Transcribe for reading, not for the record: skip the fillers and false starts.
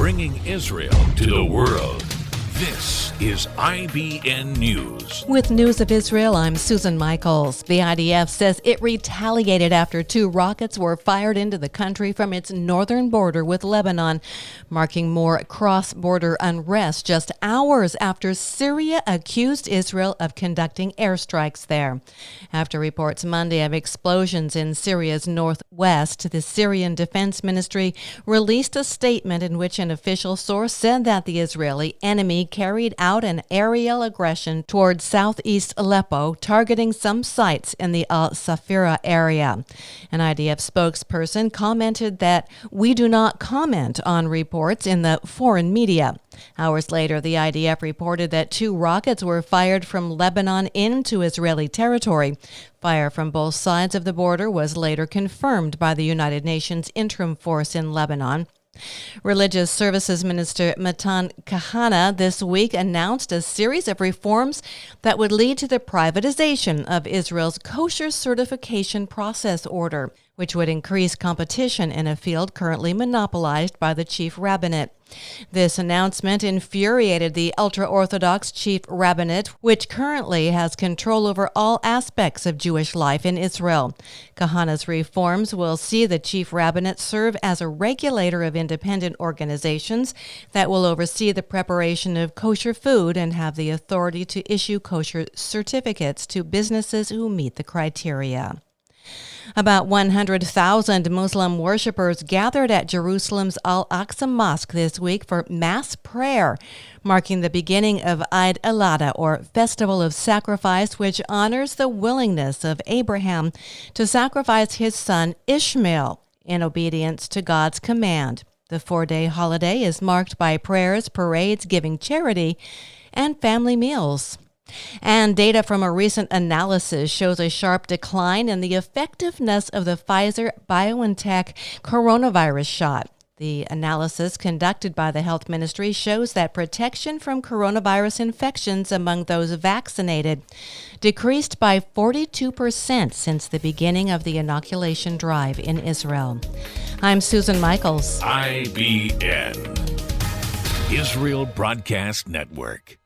bringing Israel to the world. This is IBN News. With news of Israel, I'm Susan Michaels. The IDF says it retaliated after 2 rockets were fired into the country from its northern border with Lebanon, marking more cross-border unrest just hours after Syria accused Israel of conducting airstrikes there. After reports Monday of explosions in Syria's northwest, the Syrian Defense Ministry released a statement in which an official source said that the Israeli enemy carried out an aerial aggression towards southeast Aleppo, targeting some sites in the Al-Safira area. An IDF spokesperson commented that we do not comment on reports in the foreign media. Hours later, the IDF reported that 2 rockets were fired from Lebanon into Israeli territory. Fire from both sides of the border was later confirmed by the United Nations Interim Force in Lebanon. Religious Services Minister Matan Kahana this week announced a series of reforms that would lead to the privatization of Israel's kosher certification process order, which would increase competition in a field currently monopolized by the chief rabbinate. This announcement infuriated the ultra-Orthodox chief rabbinate, which currently has control over all aspects of Jewish life in Israel. Kahana's reforms will see the chief rabbinate serve as a regulator of independent organizations that will oversee the preparation of kosher food and have the authority to issue kosher certificates to businesses who meet the criteria. About 100,000 Muslim worshippers gathered at Jerusalem's Al-Aqsa Mosque this week for mass prayer, marking the beginning of Eid al-Adha, or Festival of Sacrifice, which honors the willingness of Abraham to sacrifice his son Ishmael in obedience to God's command. The 4-day holiday is marked by prayers, parades, giving charity, and family meals. And data from a recent analysis shows a sharp decline in the effectiveness of the Pfizer-BioNTech coronavirus shot. The analysis conducted by the Health Ministry shows that protection from coronavirus infections among those vaccinated decreased by 42% since the beginning of the inoculation drive in Israel. I'm Susan Michaels. IBN, Israel Broadcast Network.